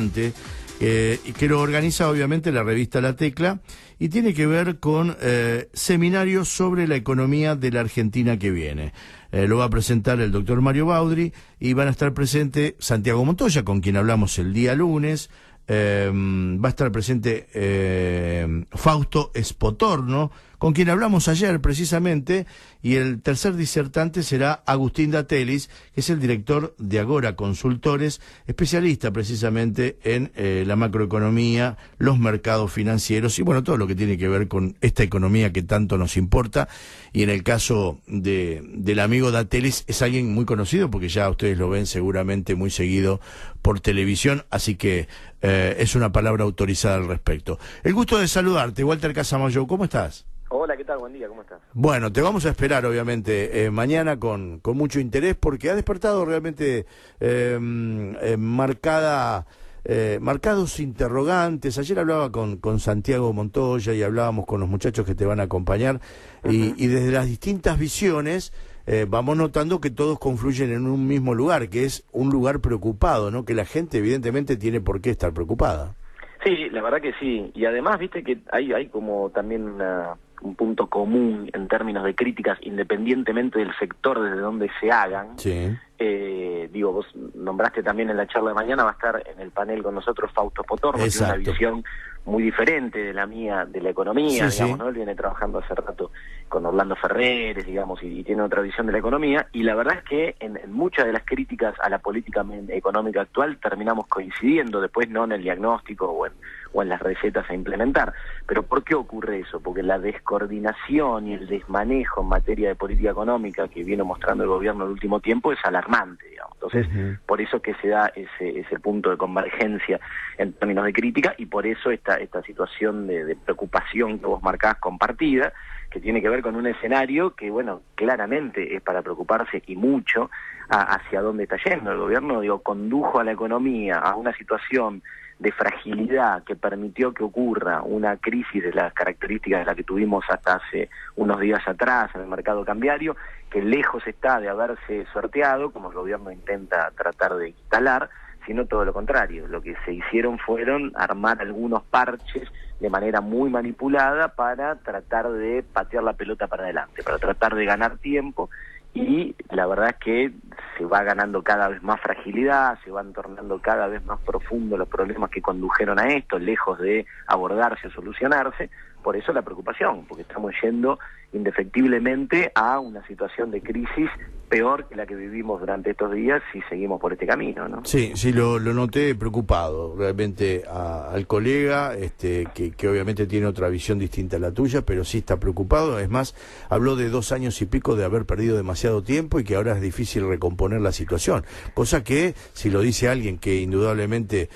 y que lo organiza obviamente la revista La Tecla, y tiene que ver con seminarios sobre la economía de la Argentina que viene. Lo va a presentar el doctor Mario Baudry, y van a estar presente Santiago Montoya, con quien hablamos el día lunes. Va a estar presente Fausto Espotorno, con quien hablamos ayer precisamente, y el tercer disertante será Agustín Datelis, que es el director de Agora Consultores, especialista precisamente en la macroeconomía, los mercados financieros y bueno, todo lo que tiene que ver con esta economía que tanto nos importa. Y en el caso del amigo Datelis, es alguien muy conocido porque ya ustedes lo ven seguramente muy seguido por televisión, así que es una palabra autorizada al respecto. El gusto de saludarte, Walter Casamayo, ¿cómo estás? Hola, ¿qué tal? Buen día, ¿cómo estás? Bueno, te vamos a esperar obviamente mañana con mucho interés, porque ha despertado realmente marcados interrogantes. Ayer hablaba con Santiago Montoya y hablábamos con los muchachos que te van a acompañar, y desde las distintas visiones vamos notando que todos confluyen en un mismo lugar, que es un lugar preocupado, ¿no? Que la gente evidentemente tiene por qué estar preocupada. Sí, la verdad que sí. Y además, viste que hay como también un punto común en términos de críticas, independientemente del sector desde donde se hagan. Sí. Digo, vos nombraste también en la charla de mañana, va a estar en el panel con nosotros Fausto Espotorno, que tiene una visión muy diferente de la mía, de la economía, sí, digamos, sí. ¿no? Él viene trabajando hace rato con Orlando Ferreres, digamos, y tiene otra visión de la economía, y la verdad es que en muchas de las críticas a la política económica actual terminamos coincidiendo, después no en el diagnóstico o en las recetas a implementar. Pero ¿por qué ocurre eso? Porque la descoordinación y el desmanejo en materia de política económica que viene mostrando el gobierno en el último tiempo es alarmante, digamos. Entonces, por eso que se da ese punto de convergencia en términos de crítica, y por eso esta situación de preocupación que vos marcás compartida, que tiene que ver con un escenario que, bueno, claramente es para preocuparse y mucho hacia dónde está yendo. El gobierno, condujo a la economía a una situación de fragilidad que permitió que ocurra una crisis de las características de la que tuvimos hasta hace unos días atrás en el mercado cambiario, que lejos está de haberse sorteado, como el gobierno intenta tratar de instalar, sino todo lo contrario. Lo que se hicieron fueron armar algunos parches de manera muy manipulada para tratar de patear la pelota para adelante, para tratar de ganar tiempo, y la verdad es que se va ganando cada vez más fragilidad, se van tornando cada vez más profundos los problemas que condujeron a esto, lejos de abordarse o solucionarse. Por eso la preocupación, porque estamos yendo indefectiblemente a una situación de crisis peor que la que vivimos durante estos días si seguimos por este camino, ¿no? Sí, lo noté preocupado realmente al colega, que obviamente tiene otra visión distinta a la tuya, pero sí está preocupado. Es más, habló de 2 años y pico de haber perdido demasiado tiempo y que ahora es difícil recomponer la situación, cosa que, si lo dice alguien que indudablemente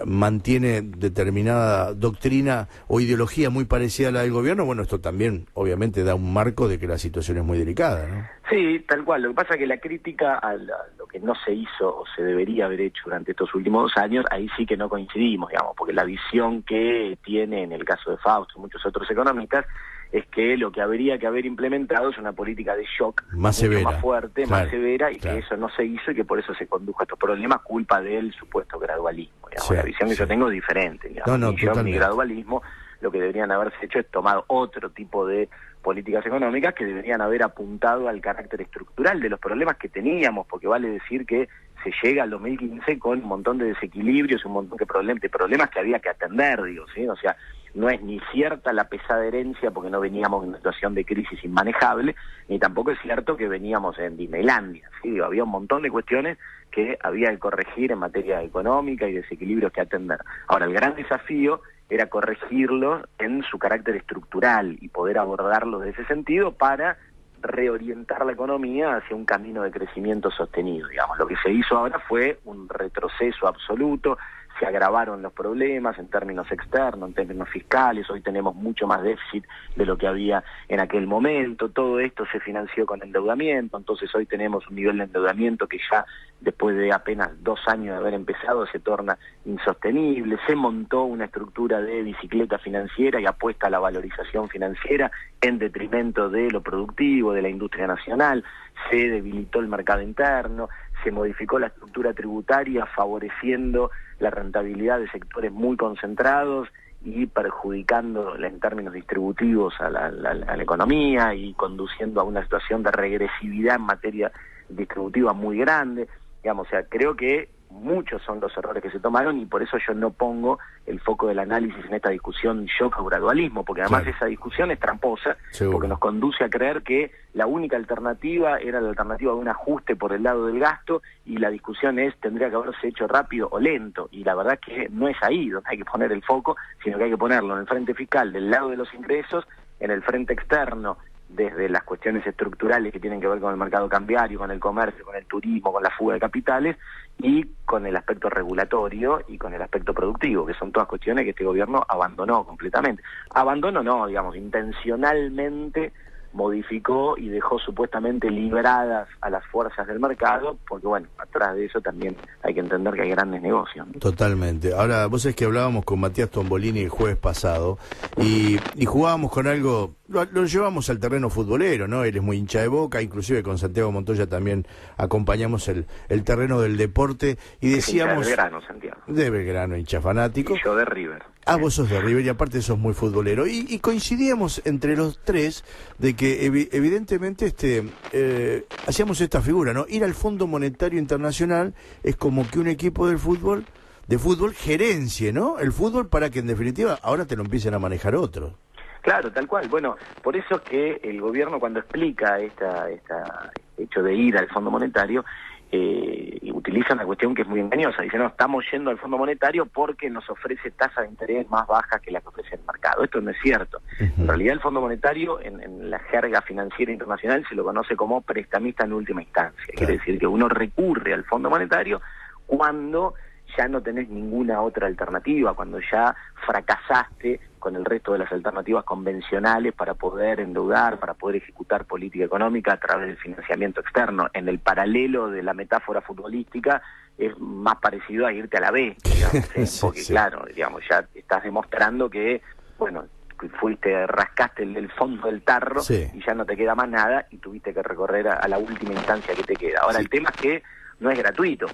mantiene determinada doctrina o ideología muy parecida a la del gobierno, bueno, esto también obviamente da un marco de que la situación es muy delicada, ¿no? Sí, tal cual. Lo que pasa es que la crítica a lo que no se hizo o se debería haber hecho durante estos últimos 2 años, ahí sí que no coincidimos, digamos, porque la visión que tiene en el caso de Fausto y muchos otros economistas es que lo que habría que haber implementado es una política de shock más mucho severa, más fuerte, claro, más severa, y claro, que eso no se hizo y que por eso se condujo a estos problemas, culpa del supuesto gradualismo. Digamos. Sí, la visión que yo tengo es diferente. Digamos. Ni gradualismo. Lo que deberían haberse hecho es tomado otro tipo de políticas económicas que deberían haber apuntado al carácter estructural de los problemas que teníamos, porque vale decir que se llega al 2015 con un montón de desequilibrios, un montón de problemas que había que atender, ¿sí? O sea, no es ni cierta la pesada herencia porque no veníamos en una situación de crisis inmanejable, ni tampoco es cierto que veníamos en Disneylandia, ¿sí? Había un montón de cuestiones que había que corregir en materia económica y desequilibrios que atender. Ahora, el gran desafío era corregirlo en su carácter estructural y poder abordarlo de ese sentido para reorientar la economía hacia un camino de crecimiento sostenido, digamos. Lo que se hizo ahora fue un retroceso absoluto, se agravaron los problemas en términos externos, en términos fiscales, hoy tenemos mucho más déficit de lo que había en aquel momento, todo esto se financió con endeudamiento, entonces hoy tenemos un nivel de endeudamiento que ya después de apenas 2 años de haber empezado se torna insostenible, se montó una estructura de bicicleta financiera y apuesta a la valorización financiera en detrimento de lo productivo, de la industria nacional, se debilitó el mercado interno, se modificó la estructura tributaria favoreciendo la rentabilidad de sectores muy concentrados y perjudicando en términos distributivos a la economía y conduciendo a una situación de regresividad en materia distributiva muy grande. Digamos, o sea, creo que muchos son los errores que se tomaron y por eso yo no pongo el foco del análisis en esta discusión shock o gradualismo, porque además esa discusión es tramposa, porque nos conduce a creer que la única alternativa era la alternativa de un ajuste por el lado del gasto y la discusión tendría que haberse hecho rápido o lento, y la verdad que no es ahí donde hay que poner el foco, sino que hay que ponerlo en el frente fiscal del lado de los ingresos, en el frente externo desde las cuestiones estructurales que tienen que ver con el mercado cambiario, con el comercio, con el turismo, con la fuga de capitales, y con el aspecto regulatorio y con el aspecto productivo, que son todas cuestiones que este gobierno abandonó completamente. Abandonó no, digamos, intencionalmente modificó y dejó supuestamente liberadas a las fuerzas del mercado, porque bueno, atrás de eso también hay que entender que hay grandes negocios, ¿no? Totalmente. Ahora, vos sabés que hablábamos con Matías Tombolini el jueves pasado y jugábamos con algo, lo llevamos al terreno futbolero, ¿no? Él es muy hincha de Boca, inclusive con Santiago Montoya también acompañamos el terreno del deporte y decíamos... De Belgrano, Santiago. De Belgrano, hincha fanático. Y yo de River. Ah, vos sos de River y aparte sos muy futbolero. Y coincidíamos entre los tres de que evidentemente hacíamos esta figura, ¿no? Ir al Fondo Monetario Internacional es como que un equipo de fútbol gerencie, ¿no? El fútbol para que en definitiva ahora te lo empiecen a manejar otros. Claro, tal cual. Bueno, por eso que el gobierno cuando explica hecho de ir al Fondo Monetario, utiliza una cuestión que es muy engañosa. Dice, no, estamos yendo al Fondo Monetario porque nos ofrece tasas de interés más bajas que las que ofrece el mercado. Esto no es cierto. En realidad el Fondo Monetario, en la jerga financiera internacional, se lo conoce como prestamista en última instancia. Claro. Quiere decir que uno recurre al Fondo Monetario cuando ya no tenés ninguna otra alternativa, cuando ya fracasaste con el resto de las alternativas convencionales para poder endeudar, para poder ejecutar política económica a través del financiamiento externo. En el paralelo de la metáfora futbolística es más parecido a irte a la B, digamos, porque sí. Claro, digamos, ya estás demostrando que, bueno, rascaste el fondo del tarro y ya no te queda más nada y tuviste que recorrer a la última instancia que te queda. Ahora, el tema es que no es gratuito,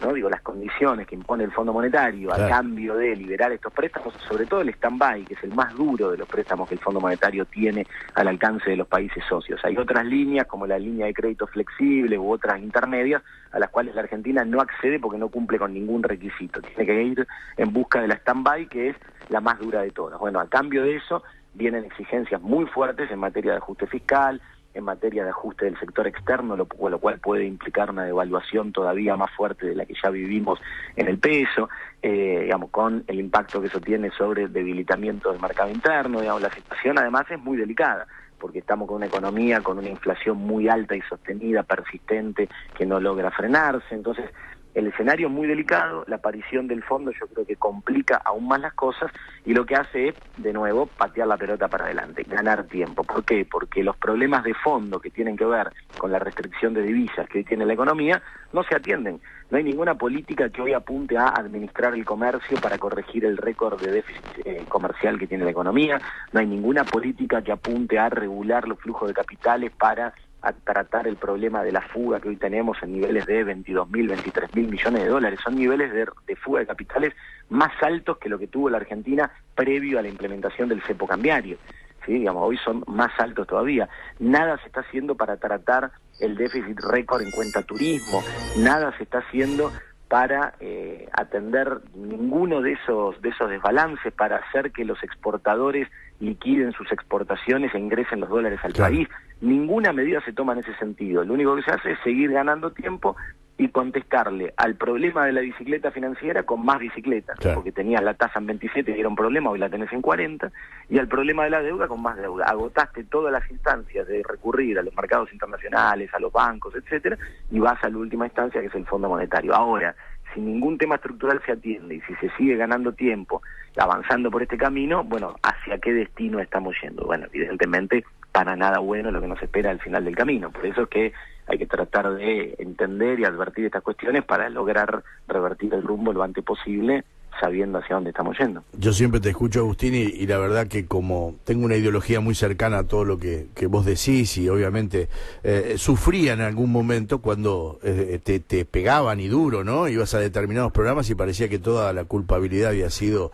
¿no? Digo, las condiciones que impone el Fondo Monetario a cambio de liberar estos préstamos, sobre todo el stand-by, que es el más duro de los préstamos que el Fondo Monetario tiene al alcance de los países socios. Hay otras líneas, como la línea de crédito flexible u otras intermedias, a las cuales la Argentina no accede porque no cumple con ningún requisito. Tiene que ir en busca de la stand-by, que es la más dura de todas. Bueno, a cambio de eso vienen exigencias muy fuertes en materia de ajuste fiscal, en materia de ajuste del sector externo, lo cual puede implicar una devaluación todavía más fuerte de la que ya vivimos en el peso, digamos, con el impacto que eso tiene sobre el debilitamiento del mercado interno. Digamos, la situación además es muy delicada, porque estamos con una economía con una inflación muy alta y sostenida, persistente, que no logra frenarse. Entonces, el escenario es muy delicado, la aparición del fondo yo creo que complica aún más las cosas y lo que hace es, de nuevo, patear la pelota para adelante, ganar tiempo. ¿Por qué? Porque los problemas de fondo que tienen que ver con la restricción de divisas que hoy tiene la economía no se atienden. No hay ninguna política que hoy apunte a administrar el comercio para corregir el récord de déficit comercial que tiene la economía, no hay ninguna política que apunte a regular los flujos de capitales para a tratar el problema de la fuga que hoy tenemos en niveles de 22.000, 23.000 millones de dólares. Son niveles de fuga de capitales más altos que lo que tuvo la Argentina previo a la implementación del cepo cambiario. ¿Sí? Digamos, hoy son más altos todavía. Nada se está haciendo para tratar el déficit récord en cuenta turismo, nada se está haciendo para atender ninguno de esos desbalances, para hacer que los exportadores liquiden sus exportaciones e ingresen los dólares al país. Ninguna medida se toma en ese sentido. Lo único que se hace es seguir ganando tiempo y contestarle al problema de la bicicleta financiera con más bicicletas, porque tenías la tasa en 27 y era un problema, hoy la tenés en 40, y al problema de la deuda con más deuda. Agotaste todas las instancias de recurrir a los mercados internacionales, a los bancos, etcétera, y vas a la última instancia, que es el Fondo Monetario. Ahora, si ningún tema estructural se atiende y si se sigue ganando tiempo avanzando por este camino, bueno, ¿hacia qué destino estamos yendo? Bueno, evidentemente para nada bueno lo que nos espera al final del camino. Por eso es que hay que tratar de entender y advertir estas cuestiones para lograr revertir el rumbo lo antes posible, sabiendo hacia dónde estamos yendo. Yo siempre te escucho, Agustín, y la verdad que como tengo una ideología muy cercana a todo lo que vos decís, y obviamente sufría en algún momento cuando te pegaban y duro, ¿no? Ibas a determinados programas y parecía que toda la culpabilidad había sido,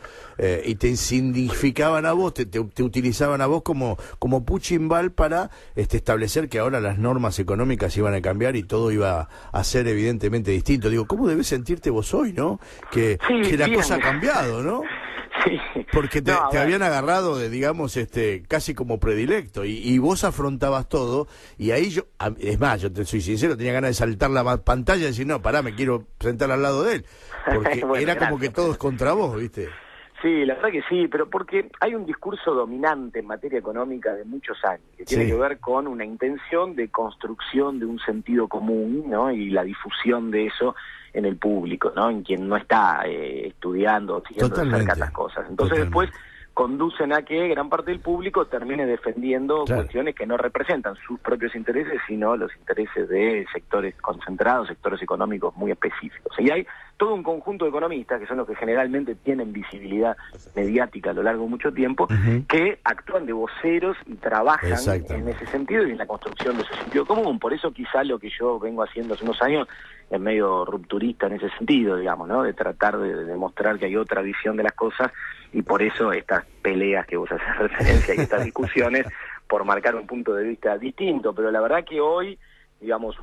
y te significaban a vos, te utilizaban a vos como puchimbal para establecer que ahora las normas económicas iban a cambiar y todo iba a ser evidentemente distinto. Digo, ¿cómo debes sentirte vos hoy, no? Que la cosa ha cambiado, ¿no? Sí. Porque te habían agarrado de, digamos, casi como predilecto, y vos afrontabas todo, y ahí yo, es más, yo te soy sincero, tenía ganas de saltar la pantalla y decir, no, pará, me quiero sentar al lado de él, porque bueno, era como que todo es contra vos, ¿viste? Sí, la verdad que sí, pero porque hay un discurso dominante en materia económica de muchos años, que tiene que ver con una intención de construcción de un sentido común, ¿no? Y la difusión de eso en el público, ¿no? En quien no está estudiando o siguiendo de cerca estas cosas. Entonces después conducen a que gran parte del público termine defendiendo cuestiones que no representan sus propios intereses, sino los intereses de sectores concentrados, sectores económicos muy específicos. Y hay todo un conjunto de economistas, que son los que generalmente tienen visibilidad mediática a lo largo de mucho tiempo, que actúan de voceros y trabajan en ese sentido y en la construcción de ese sentido común. Por eso quizá lo que yo vengo haciendo hace unos años es medio rupturista en ese sentido, digamos, ¿no? De tratar de demostrar que hay otra visión de las cosas, y por eso estas peleas que vos haces referencia y estas discusiones por marcar un punto de vista distinto. Pero la verdad que hoy, digamos,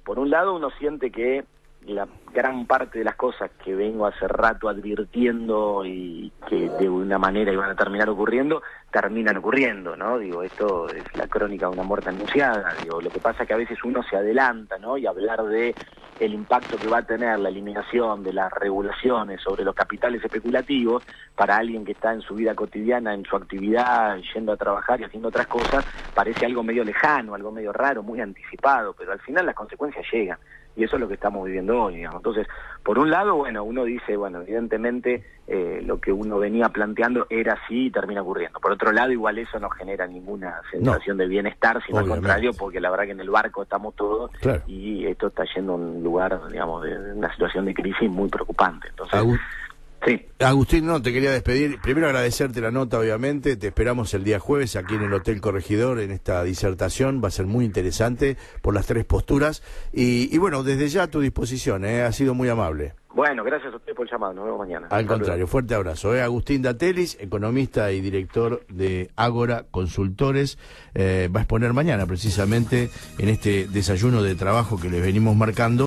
por un lado uno siente que la gran parte de las cosas que vengo hace rato advirtiendo y que de una manera iban a terminar ocurriendo, terminan ocurriendo, ¿no? Digo, esto es la crónica de una muerte anunciada. Digo, lo que pasa es que a veces uno se adelanta, ¿no? Y hablar de el impacto que va a tener la eliminación de las regulaciones sobre los capitales especulativos para alguien que está en su vida cotidiana, en su actividad, yendo a trabajar y haciendo otras cosas, parece algo medio lejano, algo medio raro, muy anticipado, pero al final las consecuencias llegan. Y eso es lo que estamos viviendo hoy, digamos. Entonces, por un lado, bueno, uno dice, bueno, evidentemente lo que uno venía planteando era así y termina ocurriendo. Por otro lado, igual eso no genera ninguna sensación de bienestar, sino al contrario, porque la verdad que en el barco estamos todos y esto está yendo a un lugar, digamos, de una situación de crisis muy preocupante. Entonces, sí. Agustín, no, te quería despedir. Primero agradecerte la nota, obviamente. Te esperamos el día jueves aquí en el Hotel Corregidor en esta disertación. Va a ser muy interesante por las tres posturas. Y bueno, desde ya a tu disposición, ha sido muy amable. Bueno, gracias a usted por el llamado. Nos vemos mañana. Al contrario, fuerte abrazo. Agustín Datelis, economista y director de Ágora Consultores, va a exponer mañana precisamente en este desayuno de trabajo que les venimos marcando.